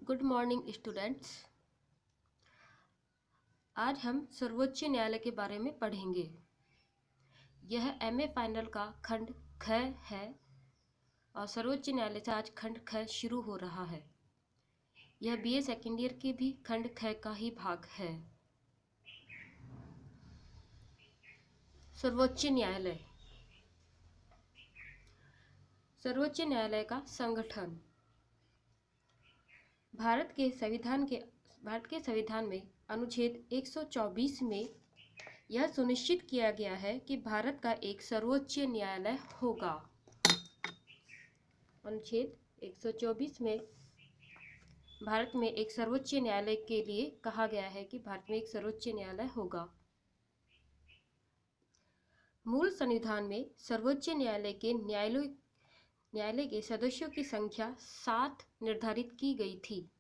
Good morning students. आज हम सर्वोच्च न्यायालय के बारे में पढ़ेंगे। यह एमए फाइनल का खंड ख है और सर्वोच्च न्यायालय से आज खंड ख शुरू हो रहा है। यह बीए सेकेंड ईयर के भी खंड ख का ही भाग है। सर्वोच्च न्यायालय। सर्वोच्च न्यायालय का संगठन। भारत के संविधान में अनुच्छेद 124 में यह सुनिश्चित किया गया है कि भारत का एक सर्वोच्च न्यायालय होगा। अनुच्छेद 124 में भारत में एक सर्वोच्च न्यायालय के लिए कहा गया है कि भारत में एक सर्वोच्च न्यायालय होगा। मूल संविधान में सर्वोच्च न्यायालय के सदस्यों की संख्या 7 निर्धारित की गई थी,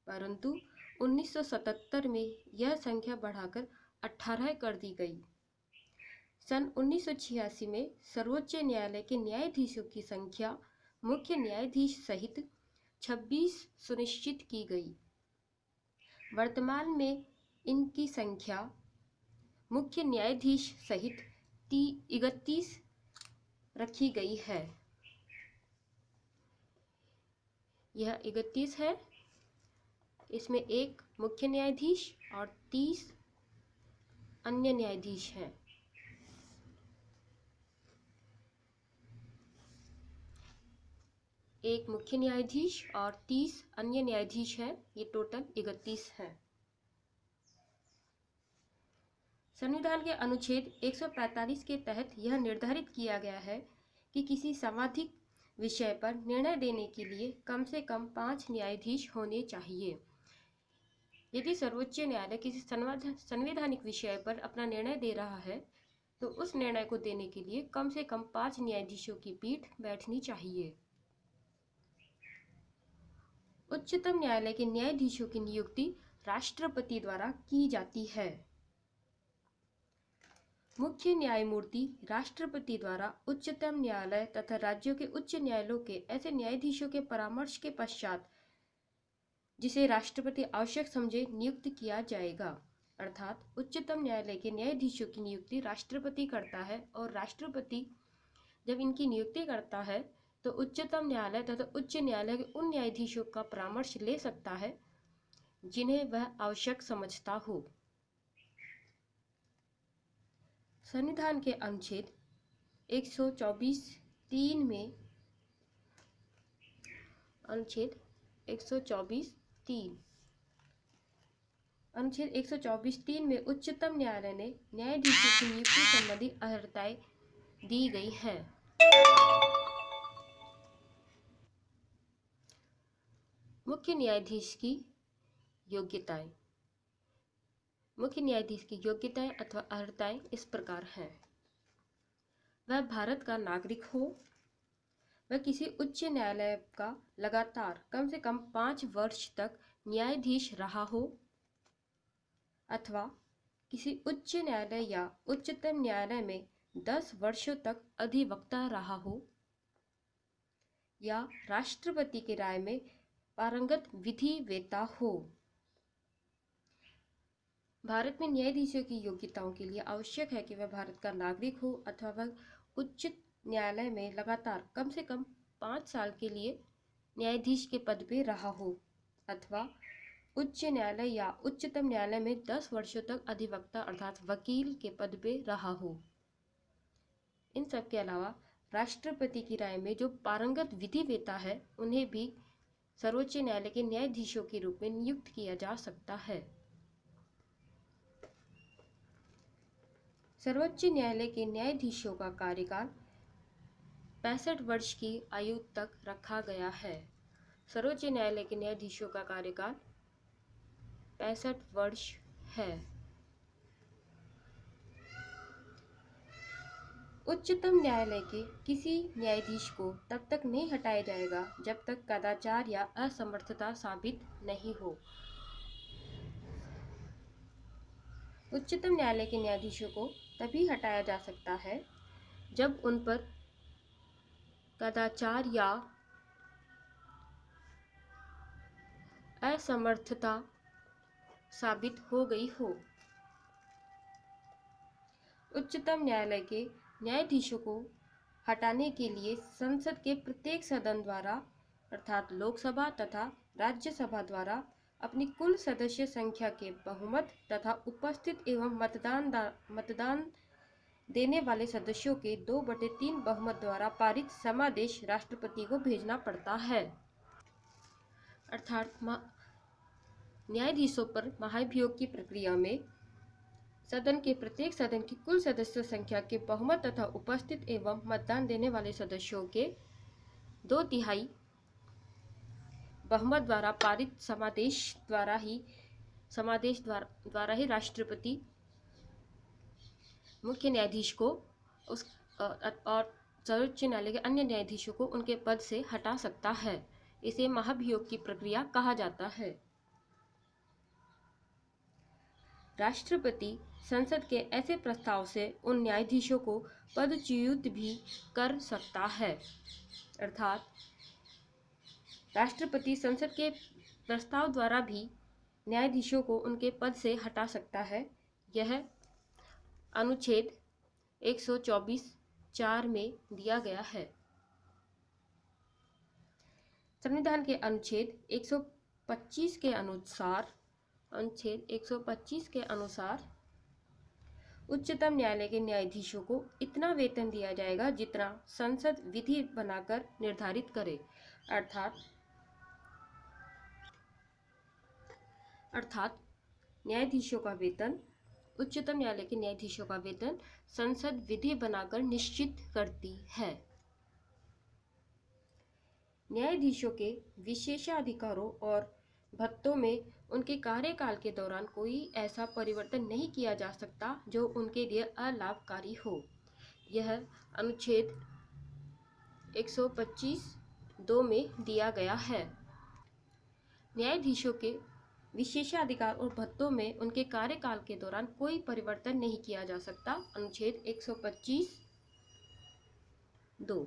परंतु 1977 में यह संख्या बढ़ाकर 18 कर दी गई। सन 1986 में सर्वोच्च न्यायालय के न्यायाधीशों की संख्या मुख्य न्यायाधीश सहित 26 सुनिश्चित की गई। वर्तमान में इनकी संख्या मुख्य न्यायाधीश सहित 31 रखी गई है। यह 31 है। इसमें एक मुख्य न्यायाधीश और 30 अन्य न्यायाधीश हैं। एक मुख्य न्यायाधीश और 30 अन्य न्यायाधीश हैं। ये टोटल 31 हैं। संविधान के अनुच्छेद 145 के तहत यह निर्धारित किया गया है कि किसी समआधिक विषय पर निर्णय देने के लिए कम से कम 5 न्यायाधीश होने चाहिए। यदि सर्वोच्च न्यायालय किसी संवैधानिक विषय पर अपना निर्णय दे रहा है तो उस निर्णय को देने के लिए कम से कम 5 न्यायाधीशों की पीठ बैठनी चाहिए। उच्चतम न्यायालय के न्यायाधीशों की नियुक्ति राष्ट्रपति द्वारा की जाती है। मुख्य न्यायमूर्ति राष्ट्रपति द्वारा उच्चतम न्यायालय तथा राज्यों के उच्च न्यायालयों के ऐसे न्यायाधीशों के परामर्श के पश्चात जिसे राष्ट्रपति आवश्यक समझे नियुक्त किया जाएगा। अर्थात उच्चतम न्यायालय के न्यायाधीशों की नियुक्ति राष्ट्रपति करता है और राष्ट्रपति जब इनकी नियुक्ति करता है तो उच्चतम न्यायालय तथा उच्च न्यायालय के उन न्यायाधीशों का परामर्श ले सकता है जिन्हें वह आवश्यक समझता हो। संविधान के अनुच्छेद 124(3) में अनुच्छेद 124(3) में उच्चतम न्यायालय ने न्यायाधीशों की नियुक्ति संबंधी अर्हताएं दी गई हैं। मुख्य न्यायाधीश की योग्यताएं। मुख्य न्यायाधीश की योग्यताएं अथवा अर्हताएं इस प्रकार हैं। वह भारत का नागरिक हो, वह किसी उच्च न्यायालय का लगातार कम से कम 5 वर्ष तक न्यायाधीश रहा हो, अथवा किसी उच्च न्यायालय या उच्चतम न्यायालय में 10 वर्षों तक अधिवक्ता रहा हो, या राष्ट्रपति की राय में पारंगत विधि वेता हो। भारत में न्यायाधीशों की योग्यताओं के लिए आवश्यक है कि वह भारत का नागरिक हो अथवा वह उच्च न्यायालय में लगातार कम से कम 5 साल के लिए न्यायाधीश के पद पे रहा हो, अथवा उच्च न्यायालय या उच्चतम न्यायालय में 10 वर्षों तक अधिवक्ता अर्थात वकील के पद पे रहा हो। इन सब के अलावा राष्ट्रपति की राय में जो पारंगत विधि वेता है उन्हें भी सर्वोच्च न्यायालय के न्यायाधीशों के रूप में नियुक्त किया जा सकता है। सर्वोच्च न्यायालय के न्यायाधीशों का कार्यकाल 65 वर्ष की आयु तक रखा गया है। सर्वोच्च न्यायालय के न्यायाधीशों का कार्यकाल 65 वर्ष है। उच्चतम न्यायालय के किसी न्यायाधीश को तब तक नहीं हटाया जाएगा जब तक कदाचार या असमर्थता साबित नहीं हो। उच्चतम न्यायालय के न्यायाधीशों को तभी हटाया जा सकता है जब उन पर कदाचार या असमर्थता साबित हो गई हो। उच्चतम न्यायालय के न्यायाधीशों को हटाने के लिए संसद के प्रत्येक सदन द्वारा अर्थात लोकसभा तथा राज्यसभा द्वारा अपनी कुल सदस्य संख्या के बहुमत तथा उपस्थित एवं मतदान देने वाले सदस्यों के 2/3 बहुमत द्वारा पारित समादेश राष्ट्रपति को भेजना पड़ता है। अर्थात न्यायाधीशों पर महाभियोग की प्रक्रिया में सदन के प्रत्येक सदन की कुल सदस्य संख्या के बहुमत तथा उपस्थित एवं मतदान देने वाले सदस्यों के 2/3 बहुमत द्वारा पारित समादेश द्वारा ही राष्ट्रपति मुख्य न्यायाधीश को और सर्वोच्च न्यायालय के अन्य न्यायाधीशों को उनके पद से हटा सकता है। इसे महाभियोग की प्रक्रिया कहा जाता है। राष्ट्रपति संसद के ऐसे प्रस्ताव से उन न्यायाधीशों को पदच्युत भी कर सकता है। अर्थात राष्ट्रपति संसद के प्रस्ताव द्वारा भी न्यायाधीशों को उनके पद से हटा सकता है। यह अनुच्छेद 124(4) में दिया गया है। संविधान के अनुच्छेद 125 के अनुसार उच्चतम न्यायालय के न्यायाधीशों को इतना वेतन दिया जाएगा जितना संसद विधि बनाकर निर्धारित करे। अर्थात न्यायाधीशों का वेतन, उच्चतम न्यायालय के न्यायाधीशों का वेतन संसद विधि बनाकर निश्चित करती है। न्यायाधीशों के विशेषाधिकारों और भत्तों में उनके कार्यकाल के दौरान कोई ऐसा परिवर्तन नहीं किया जा सकता जो उनके लिए अलाभकारी हो। यह अनुच्छेद 125(2) में दिया गया है। न्यायाधीशों के विशेषाधिकार और भत्तों में उनके कार्यकाल के दौरान कोई परिवर्तन नहीं किया जा सकता। अनुच्छेद 125(2).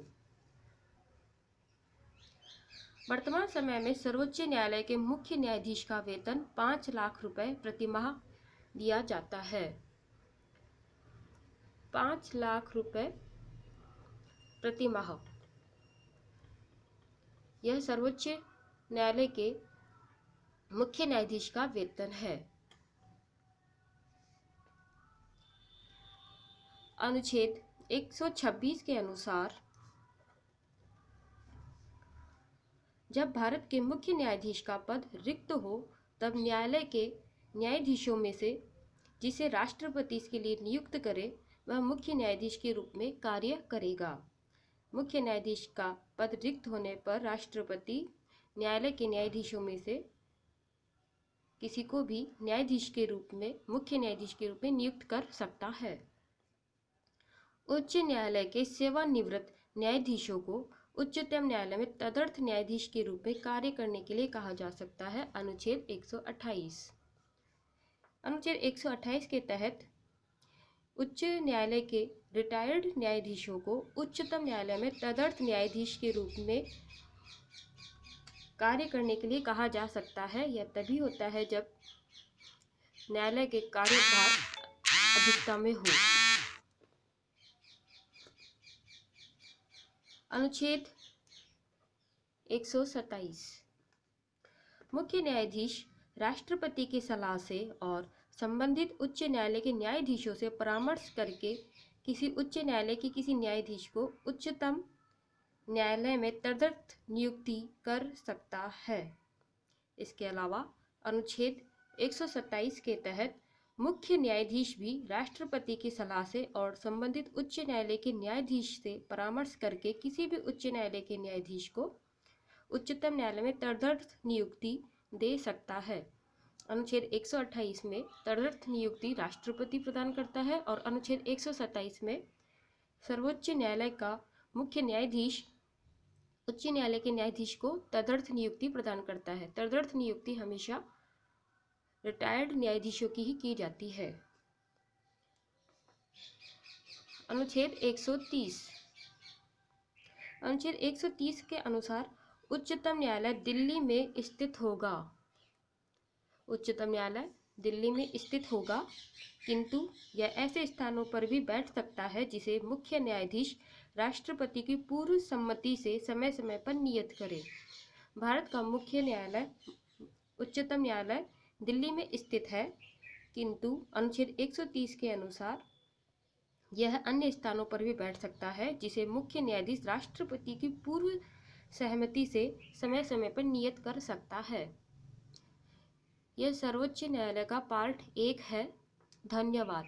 वर्तमान समय में सर्वोच्च न्यायालय के मुख्य न्यायाधीश का वेतन 5 लाख रुपए प्रतिमाह दिया जाता है। 5 लाख रुपए प्रतिमाह यह सर्वोच्च न्यायालय के मुख्य न्यायाधीश का वेतन है। अनुच्छेद 126 के अनुसार जब भारत के मुख्य न्यायाधीश का पद रिक्त हो तब न्यायालय के न्यायाधीशों में से जिसे राष्ट्रपति इसके लिए नियुक्त करे वह मुख्य न्यायाधीश के रूप में कार्य करेगा। मुख्य न्यायाधीश का पद रिक्त होने पर राष्ट्रपति न्यायालय के न्यायाधीशों में से किसी को भी न्यायाधीश के रूप में, मुख्य न्यायाधीश के रूप में नियुक्त कर सकता है। उच्च न्यायालय के सेवानिवृत्त न्यायाधीशों को उच्चतम न्यायालय में तदर्थ न्यायाधीश के रूप में कार्य करने के लिए कहा जा सकता है। अनुच्छेद 128। अनुच्छेद 128 के तहत उच्च न्यायालय के रिटायर्ड न्यायाधीशों को उच्चतम न्यायालय में तदर्थ न्यायाधीश के रूप में कार्य करने के लिए कहा जा सकता है। यह तभी होता है जब न्यायालय के कार्यभार अधिकता में हो। अनुच्छेद 127। मुख्य न्यायाधीश राष्ट्रपति की सलाह से और संबंधित उच्च न्यायालय के न्यायाधीशों से परामर्श करके किसी उच्च न्यायालय के किसी न्यायाधीश को उच्चतम न्यायालय में तदर्थ नियुक्ति कर सकता है। इसके अलावा अनुच्छेद 127 के तहत मुख्य न्यायाधीश भी राष्ट्रपति की सलाह से और संबंधित उच्च न्यायालय के न्यायाधीश से परामर्श करके किसी भी उच्च न्यायालय के न्यायाधीश को उच्चतम न्यायालय में तदर्थ नियुक्ति दे सकता है। अनुच्छेद 128 में तदर्थ नियुक्ति राष्ट्रपति प्रदान करता है और अनुच्छेद 127 में सर्वोच्च न्यायालय का मुख्य न्यायाधीश उच्च न्यायालय के न्यायाधीश को तदर्थ नियुक्ति प्रदान करता है। तदर्थ नियुक्ति हमेशा रिटायर्ड न्यायाधीशों की ही की जाती है। अनुच्छेद 130। अनुच्छेद 130 के अनुसार उच्चतम न्यायालय दिल्ली में स्थित होगा। उच्चतम न्यायालय दिल्ली में स्थित होगा, किंतु यह ऐसे स्थानों पर भी बैठ सकता है जिसे मुख्य न्यायाधीश राष्ट्रपति की पूर्व सम्मति से समय समय पर नियत करे। भारत का मुख्य न्यायालय उच्चतम न्यायालय दिल्ली में स्थित है, किंतु अनुच्छेद 130 के अनुसार यह अन्य स्थानों पर भी बैठ सकता है जिसे मुख्य न्यायाधीश राष्ट्रपति की पूर्व सहमति से समय समय पर नियत कर सकता है। यह सर्वोच्च न्यायालय का पार्ट 1 है। धन्यवाद।